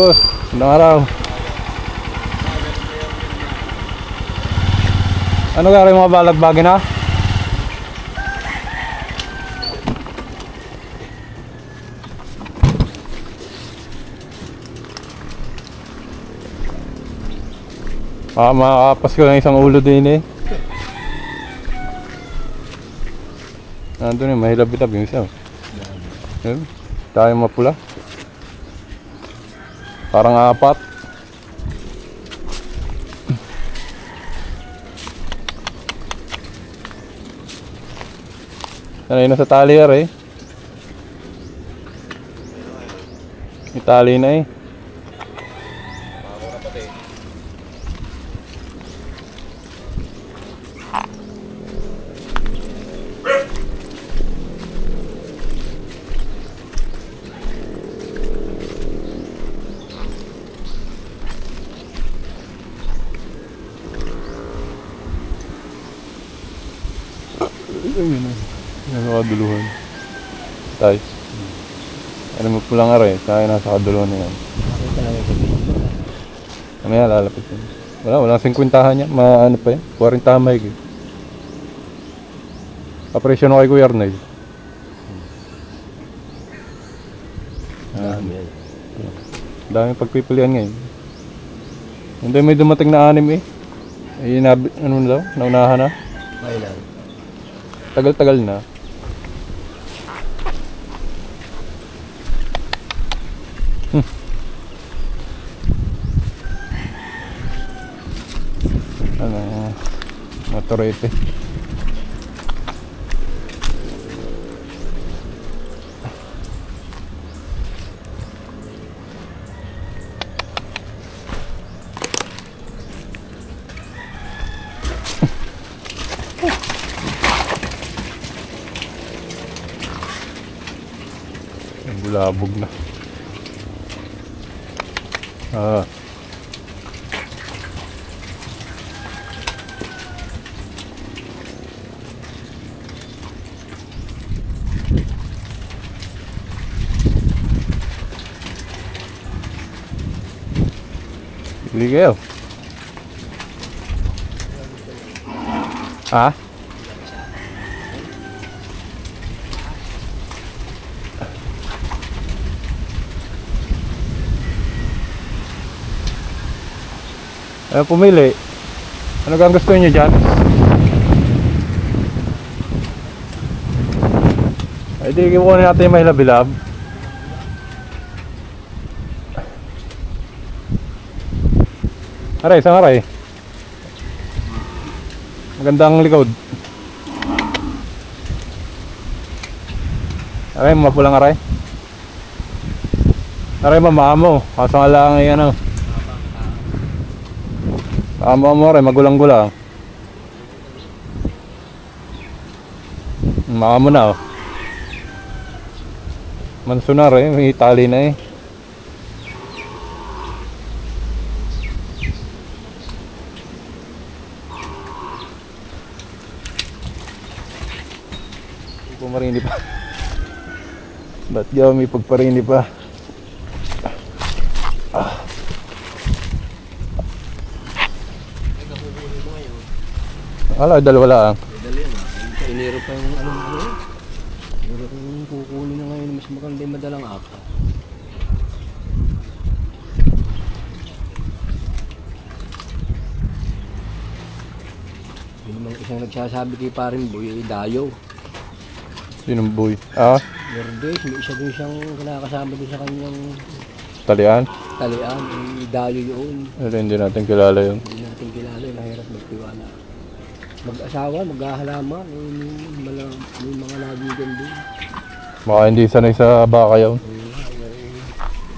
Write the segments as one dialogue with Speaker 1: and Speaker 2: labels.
Speaker 1: Boss, magandang araw. Ano gari mga balagbagin na? Makakapas ko ng isang ulo din eh. Nandun yung mahilab-hilab yung isa. Yun, tayo mapula. Parang apat. Sanay na sa tali eh. May tali na eh. Ano kaduluhan tayo. Ano mo pulang aray, tayo nasa kaduluhan na yan. Ano yan, lalapit yan. Walang 50 niya, ano pa yan, 40 mahigit. Kapresyon ako kay Kuya Arnel. Dami pagpipilian ngayon. Hindi may dumating na 6 eh. Ay, ano na daw, naunahan na.
Speaker 2: Kailan?
Speaker 1: Tagal-tagal na. Ano, motorete. Bulabog na. Bili kayo. Ha? Ayaw pumili. Ano kang gusto niyo dyan? Ay di kukunin natin yung mahilab-hilab. Aray, isang aray. Magandang likod. Aray, mapulang aray. Aray, mamamo. Kaso nga lang yung ano. Amo rin, magulang-gulang. Maka mo na oh. Manso na rin, may tali na eh. Pumarini pa. Ba't gaw may pagparini pa? Ala, dalawa lang.
Speaker 2: Dali na. Iniro pa yung ano. Iniro pa yung kukunin na ngayon. Mas maganda yung madalang apa. Yun naman isang nagsasabi kay paring boy, dayo.
Speaker 1: Sinong boy? Ah?
Speaker 2: Verdes, may isa din siyang kinakasama din sa kanyang
Speaker 1: Talian?
Speaker 2: talian. Dayo yun.
Speaker 1: Pero hindi natin kilala yun.
Speaker 2: Hindi natin kilala. Mahirap magtiwala. Mag-asawa, mag-ahalama, may mga nagigan din.
Speaker 1: Baka hindi sanay sa baka yun.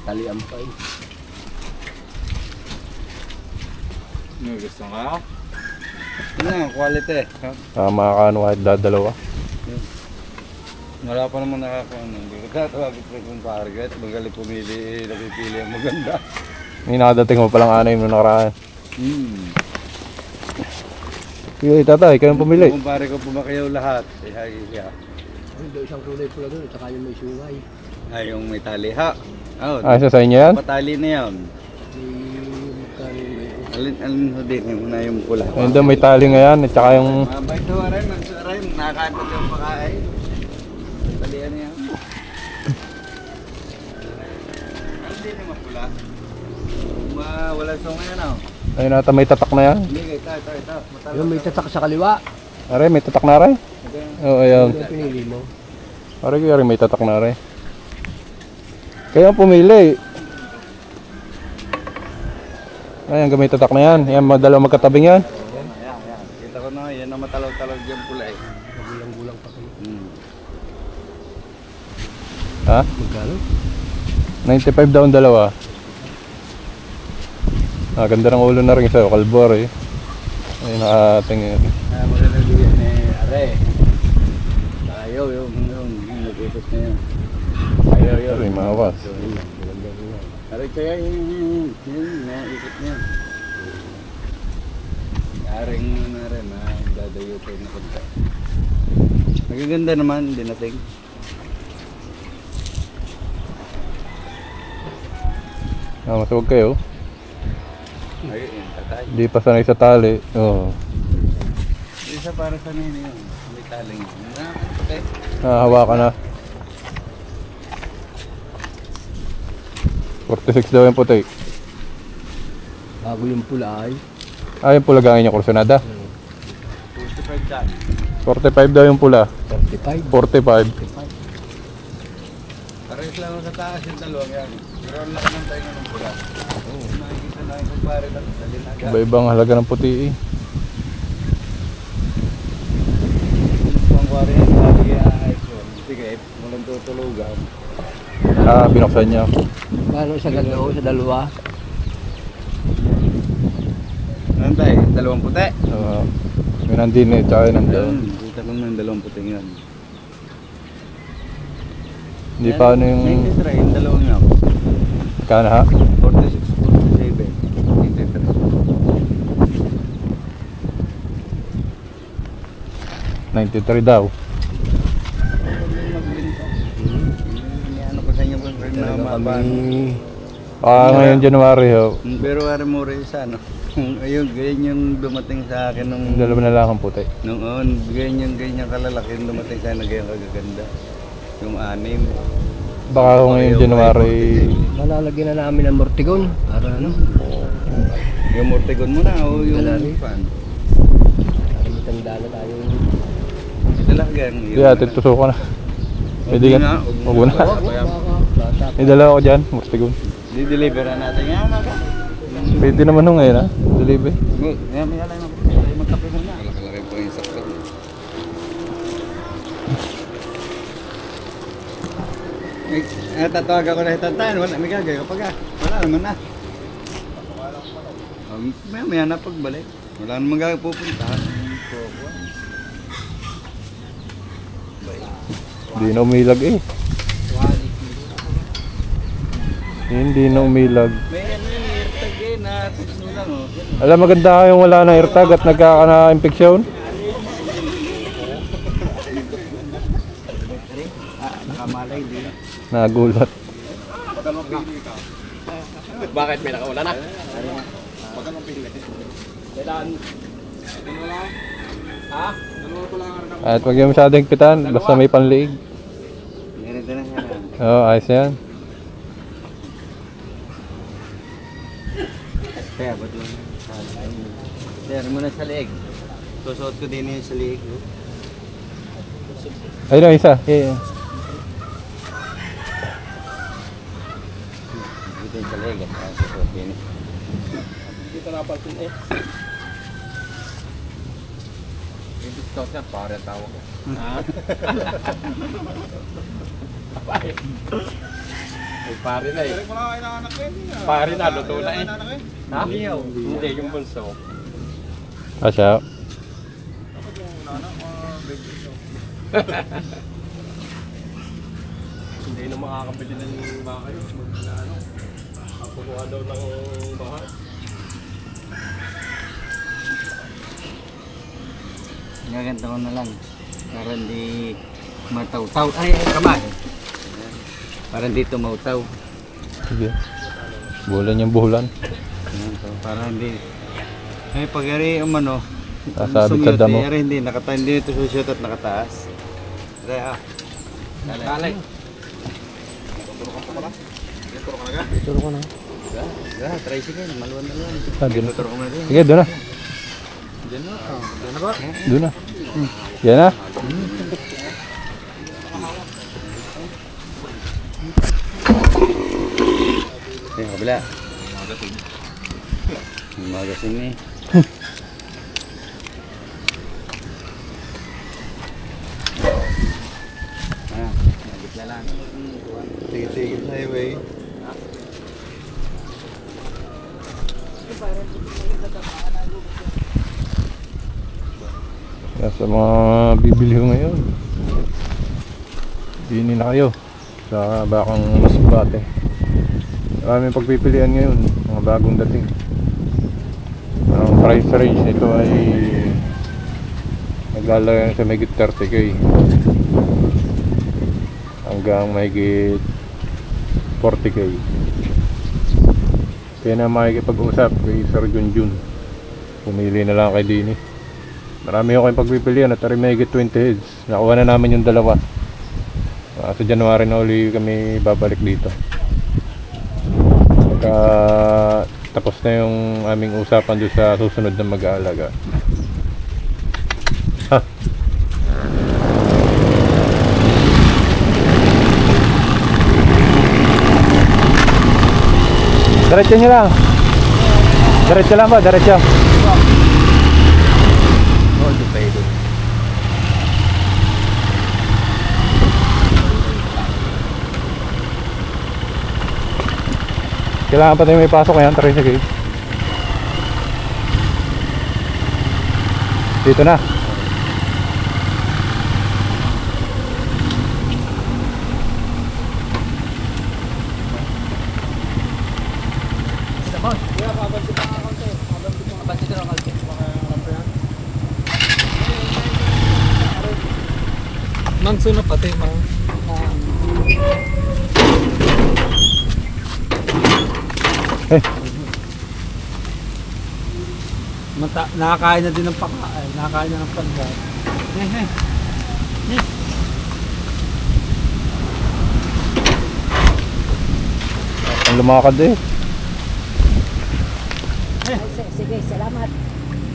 Speaker 2: Talian pa eh.
Speaker 3: Ano gusto nga? Ito na, quality.
Speaker 1: Makakaano kahit dadalawa.
Speaker 3: Wala pa naman nakakaano. Hindi ko tatawagin ko kung target. Magaling pumili, napipili ang maganda.
Speaker 1: May nakadating mo palang 6 nung nakaraan. Sige, tatay, kayong pumili.
Speaker 3: Kumpare ko pumakayaw lahat. Ay,
Speaker 2: Ay, isang kulay pula doon, at saka yung may sungay.
Speaker 3: yung may taliha. Oh,
Speaker 1: Isa sa inyo yan?
Speaker 3: patali na yan.
Speaker 2: Magkano yun?
Speaker 3: Alin ho din, yung una yung pula.
Speaker 1: Ayun daw may tali nga yan, at saka yung...
Speaker 3: Mabay ito rin, magsaray, nakakantag yung pakain. Talian niya. Ano din yung mapula? Wala song ngayon oh.
Speaker 1: Ayun ata may tatak na yan.
Speaker 3: Hindi, ito.
Speaker 2: Yung may tatak sa kaliwa.
Speaker 1: Aray, may tatak na rin. Oo, ayan.
Speaker 2: Ano yung pinili mo?
Speaker 1: Aray, may tatak na rin. Kaya pumili. Ayan, gamay tatak na yan. Yan, dalawa magkatabing yan.
Speaker 3: Ayan. Kita ko na, yan ang matalaw-talaw dyan pula eh.
Speaker 2: Magulang-gulang pa kayo.
Speaker 1: Ha?
Speaker 2: Magkano?
Speaker 1: 95 daw ang dalawa. Ganda ng ulo na rin sa'yo, kalbor eh. Ayun, nakatingin.
Speaker 3: Maganda din eh, are. Ayaw, yung nag-utos na yan. Ayaw, yun.
Speaker 1: Aray, mahawas.
Speaker 3: Are, kaya yun, naikot niya. Aring na rin, dadayo tayo na kunta. Magaganda naman, dinating.
Speaker 1: Masawag kayo.
Speaker 3: Ayun, tatay.
Speaker 1: Hindi pa sanay sa tali. Oo.
Speaker 3: Isa para sa nini yun. May taling yun. Okay.
Speaker 1: Hawakan na. 46 daw yung puti.
Speaker 2: Bago yung pula ay.
Speaker 1: Yung pula gangin niya kursunada.
Speaker 3: 45 dyan.
Speaker 1: 45 daw yung pula.
Speaker 2: 35.
Speaker 1: 45.
Speaker 3: Pares lang sa taas yung dalawang yan. Pero ang laki ng tayo ng pula. Oo. Nakikita na yung kumpare lang sa linaga.
Speaker 1: Iba-ibang halaga ng puti eh.
Speaker 3: Ang kumpare yan, sabi kaya ayos yun. Sige, walang tutulugan.
Speaker 1: Binuksan niya.
Speaker 2: Paano sa gagawin sa dalawa?
Speaker 3: Ano tayo? Dalawang puti?
Speaker 1: May nandin eh, tsaka yun nandoon.
Speaker 3: Kita ko ng dalawang puting yan.
Speaker 1: Hindi pa ano yung...
Speaker 3: 93, yung dalawang yan.
Speaker 1: Kano ha?
Speaker 3: 46, 47,
Speaker 1: 93 daw.
Speaker 3: Ano ko sa inyo kung
Speaker 2: Talaga
Speaker 3: na
Speaker 2: kami.
Speaker 1: Ngayon January ho.
Speaker 3: pero ari mo rin sa ano. Ayun, ganyan yung dumating sa akin nung
Speaker 1: Dalawa na lang ang puti.
Speaker 3: noon, ganyan kalalaki yung dumating sa akin na ganyan kagaganda. Yung 6.
Speaker 1: Baka kung ngayon January...
Speaker 2: Malalagyan na namin ng mortigon. Para ano?
Speaker 3: Yung mortigon mo na o yung
Speaker 2: Galari.
Speaker 3: pan.
Speaker 2: Para matanda na tayo.
Speaker 3: Talagang
Speaker 1: Hindi ate, tusuko na. Pwede ka? Huwag mo na.
Speaker 2: Bata.
Speaker 1: May dalawa ko dyan, Mustigon.
Speaker 3: Di-deliver na natin yan.
Speaker 1: Pwede naman ho ngayon ha, deliver.
Speaker 3: Yan, may alay na po. Magkape mo na. Kalaki po yung sakit. Tatawag ako na hitantahan. Wala, may gagawin kapag wala naman na. Maya na pagbalik. Wala naman gagawin pupuntahan.
Speaker 1: Hindi na umilag eh. Hindi na umilag.
Speaker 3: May ano yung airtag eh, na-tips nyo lang oh.
Speaker 1: Alam, maganda yung wala na airtag at nagkaka-infeksyon.
Speaker 3: Nakamalay din.
Speaker 1: Nagulat.
Speaker 2: Bakit may nakawala na? Baka mapili. Kailan? Ha?
Speaker 1: At wag yung masyadong higpitan, basta may panliig.
Speaker 3: Ganito na yan.
Speaker 1: Oo, ayos na yan.
Speaker 3: Kaya ba't lang? Kaya mo na sa leeg. Susuot ko din yung sa leeg.
Speaker 1: Ayun ang isa. Yeah.
Speaker 3: Dito yung sa leeg. Susuot din.
Speaker 2: Dito na palpin eh. Yung discount niya, pare ang tawag ko. Ha? Ay, pare na eh. Pare na, luto na eh. Ha? Hindi, yung bunso.
Speaker 1: Asya.
Speaker 2: Hindi na makakabili ng baka yun. Ano? Kukuha daw ng baka.
Speaker 3: Gaganda ko na lang. Para hindi mataw-taw. Ay, kamay. Para hindi tumaw-taw.
Speaker 1: Sige. Bulan yung bulan.
Speaker 3: Ayan, so, para hindi. Ay, pag yari umano,
Speaker 1: Sasabit sa damo.
Speaker 3: yari hindi, hindi ito susyot at nakataas. Kaya, kalay.
Speaker 2: Turo ko na.
Speaker 3: Tricycle, maluwan na lang.
Speaker 1: Doon na.
Speaker 3: Turo ko na rin.
Speaker 1: Sige, doon na.
Speaker 3: Diyan na, diyan na ba?
Speaker 1: Doon na. Yan na.
Speaker 3: Okay, kabila. Magasin eh. Nagitla lang. Tigil-tigil sa highway.
Speaker 1: Kaya sa mga bibili ko ngayon, bini na kayo sa bakang Masbate. Maraming pagpipilian ngayon, mga bagong dating. Ang price range nito ay naglalagay sa mahigit 30k hanggang mahigit 40k. Kaya na makikipag-usap kay Sir Junjun, pumili na lang kay Dini. Marami ako kayong pagpipilian at may higit 20 heads. Nakuha na namin yung dalawa. Sa January na uli kami babalik dito. Pagka tapos na yung aming usapan doon sa susunod na mag-aalaga. Ha? Diretso nyo lang. Diretso lang ba? Diretso. Kailangan pa tayo may pasok ngayon, tara sige. Dito na.
Speaker 2: Mangso na pati, mang. Nakakain na din ng pakain, nakakain na ng pagkain.
Speaker 1: Ang lumakad eh.
Speaker 4: Sige, salamat.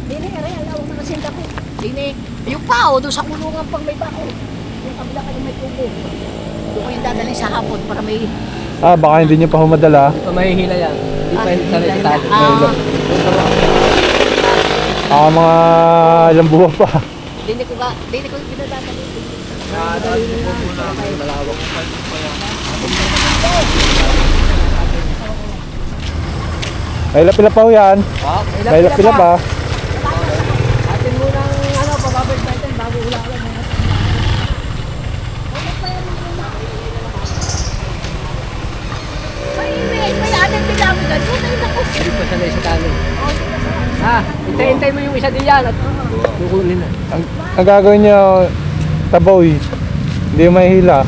Speaker 4: Dini, aray, alaw na kasi ako. Dini, yung pao doon sa kulungan pang may bako. Yung kabila ka may tubo. Doon ko yung dadalhin sa hapon para may...
Speaker 1: Baka hindi nyo pa humadala.
Speaker 2: Hindi pa mahihila yan. Hindi pa sanay sa tali.
Speaker 1: Mga ilang buwan pa.
Speaker 4: Dini ko pinadadalhin.
Speaker 2: Malawak.
Speaker 1: May lapila pa ho yan. May lapila pa.
Speaker 4: Atin muna ang pababalik natin bago ulan-ulan. May atin bilamugan. Doon ako.
Speaker 2: Hindi pa sanay sa tali. Hintay-hintay mo yung isa din yan at kukunin na.
Speaker 1: Ang gagawin nyo, taboy. Hindi may hila.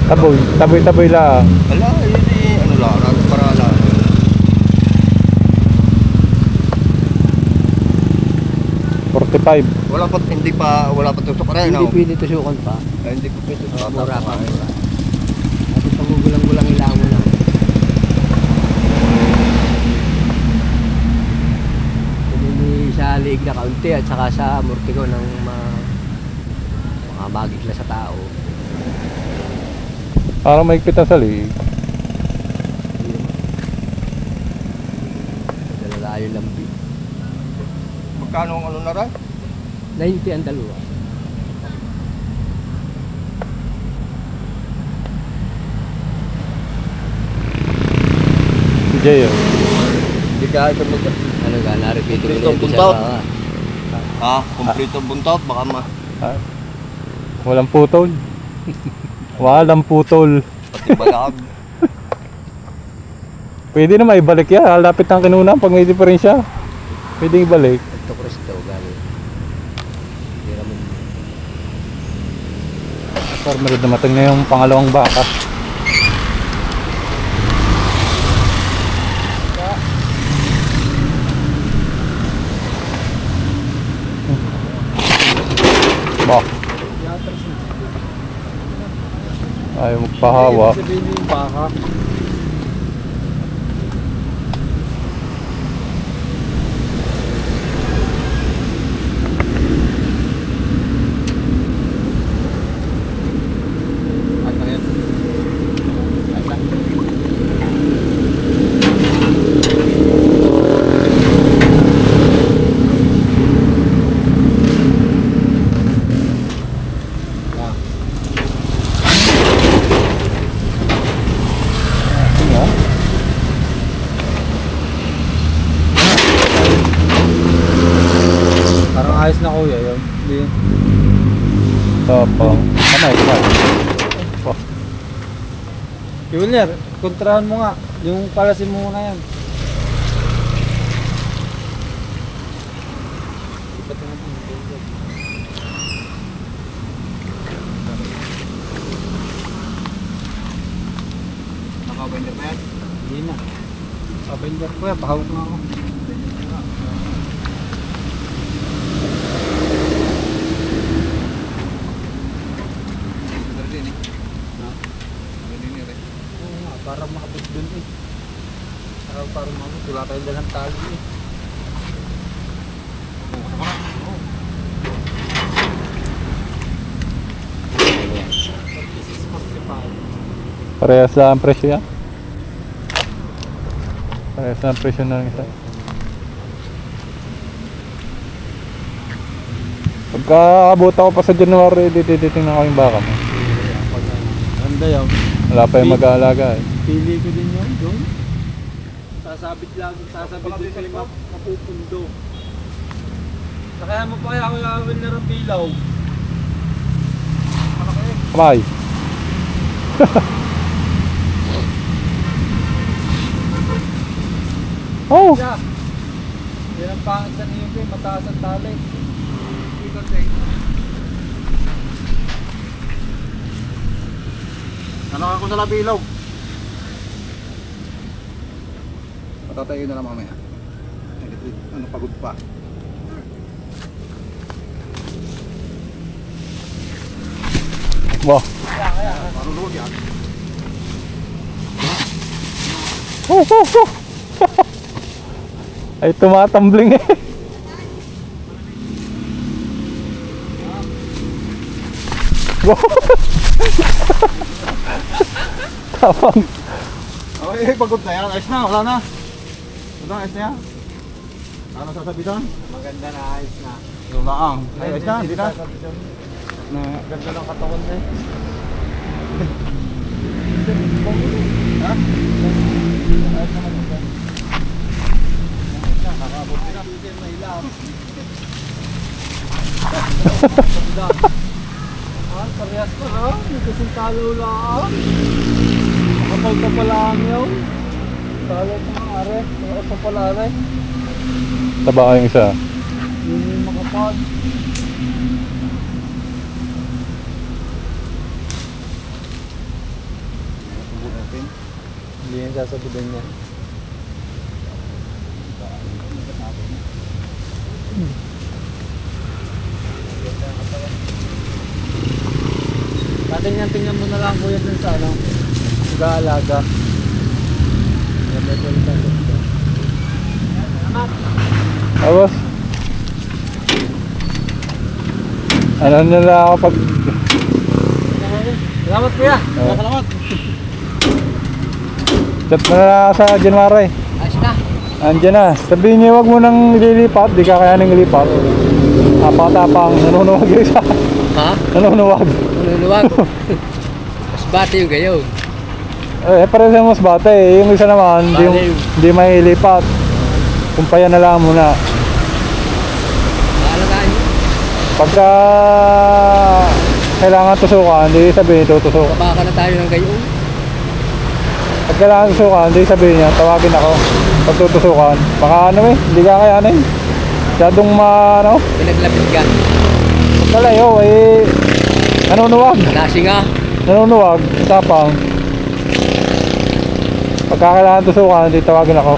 Speaker 1: Taboy. Taboy lang.
Speaker 3: Ala, yun eh, ano lang, para lang. Wala pa tusok rin.
Speaker 2: Hindi pwede tusukan pa.
Speaker 3: Hindi ko pwede tusok.
Speaker 2: Mura pa. Tapos pagugulang-gulang ilang mo na. Hindi sa liig na kaunti at saka sa amortigo ng mga magigla sa tao.
Speaker 1: Parang maigpit ang sali.
Speaker 2: Dalalayo lang.
Speaker 3: Magkano ang ano na rin?
Speaker 2: 90 ang dalawa.
Speaker 1: Si Jay yun.
Speaker 3: Hindi ka ito mag...
Speaker 2: Ano ka, naripito
Speaker 3: Kompleto
Speaker 2: mo na ito
Speaker 3: buntot.
Speaker 2: sa...
Speaker 3: Kompleto buntot, baka
Speaker 1: Walang putol. Walang putol.
Speaker 3: pati balag.
Speaker 1: Pwede na maibalik yan. Lapit ng kinunan pag may diferensya. Pwede ibalik.
Speaker 2: Ito Cristo, gano'n. Hindi naman.
Speaker 1: Farmer, dumating na yung pangalawang baka. Oh, ayaw magpahawa.
Speaker 3: Sabihin yung baka. Parang ayos na kuya yun. Hindi.
Speaker 1: Tapang. Kamay. Oh,
Speaker 3: Junior, kontrahan mo nga. Yung palasin mo muna yan.
Speaker 2: Nakabender na yan.
Speaker 3: Hindi na. Avenger kuya, pahawak na ako. Oo nga, parang makabot dun eh. Parang makabot, wala tayong dalang tali eh.
Speaker 1: parehas lang ang presyo yan. Parehas lang ang presyo ng isa. Pagka abot ako pa sa January, titingnan ko yung baka mo.
Speaker 3: Ganda yun.
Speaker 1: Wala pa yung mag-aalaga eh.
Speaker 3: Pili ko din yun doon. Sasabit din sa mapupundo. Kaya mo pa kaya ako gawin na ng bilaw.
Speaker 1: Kamay. Oh!
Speaker 3: Siya. Yan ang pangit sa niyo ko, mataas ang tali.
Speaker 2: Ano ako sa labilaw? Patatayin na lang mamaya. Ano pagod pa?
Speaker 1: Wow.
Speaker 2: Ano luwag yan?
Speaker 1: Oh, oh, oh. Ay tumatambling eh. Wow. Tapang.
Speaker 2: Okay, pagod na yan. Ayos na, wala na. Wala, ayos na yan. Ano sasabi doon?
Speaker 3: Maganda na, ayos na.
Speaker 2: Yung laang. Ayos na, hindi na.
Speaker 3: Na ganda ng katawan na eh.
Speaker 2: Ha?
Speaker 3: Ayos naman ito.
Speaker 2: Nakakabot na.
Speaker 3: May ilaw. Parehas pa ha? May kasing talo lang. Kapag ka pala ang yaw. Talo pa nga are. Kapag pa pala are.
Speaker 1: Taba kayong isa.
Speaker 3: Yun yung makapag. Hindi yan sasabihin niya. Tingnan mo na lang kuya dun sa ano, mag-aalaga.
Speaker 1: Tapos ano nila ako pag
Speaker 3: Salamat kuya.
Speaker 1: Oh.
Speaker 3: Salamat.
Speaker 1: chat na lang sa January.
Speaker 2: Ayos na.
Speaker 1: Andiyan na. Sabihin niyo wag mo nang ililipat, di ka kaya nang ilipat. Apang-tapang, nanunuwag yung isa.
Speaker 2: Ha?
Speaker 1: Nanunuwag.
Speaker 2: Maluluwag. Mas bati yung gayaw.
Speaker 1: Eh, pareho sa mas bata eh. Yung isa naman, hindi may ilipat. Kumpaya na lang muna.
Speaker 2: Maalagaan nyo.
Speaker 1: Pagka kailangan tusukan, hindi sabihin tutusukan.
Speaker 2: Kabaka na tayo ng gayaw.
Speaker 1: Pag kailangan tusukan, hindi sabihin niya, tawagin ako. Pag tutusukan, baka ano eh, hindi ka kayanin. Masyadong ano,
Speaker 2: Pinaglapit ka.
Speaker 1: pagkalayo eh, nanunuwag.
Speaker 2: Lasing nga.
Speaker 1: Nanunuwag, tapang. Pagka kailangan tusukan, hindi tawagin ako.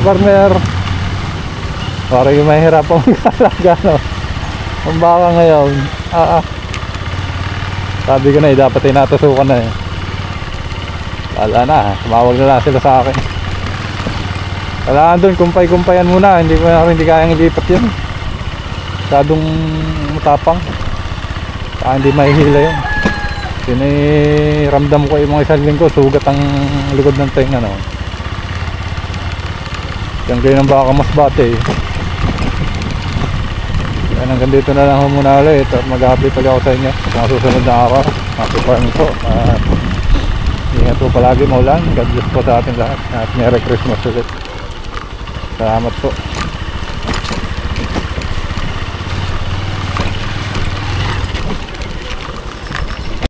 Speaker 1: farmer. Parang yung mahirapang mag-alaga, no? Ang baka ngayon, sabi ko na dapat ay natusukan na eh. Wala na, tumawag na lang sila sa akin. Kailangan doon, kumpay-kumpayan muna, hindi kayang ilipat yun. Masyadong matapang. Saka hindi mahihila yun. Ramdam ko yung mga isang linggo, sugat ang likod ng tenga, no? Yan kayo ng baka mas bate eh. Yan, hanggang dito na lang muna ulit at mag-update ulit ako sa inyo sa mga susunod na araw. Happy farming po. Ingat po palagi, maulan. God bless po sa ating lahat at Merry Christmas ulit. Salamat po.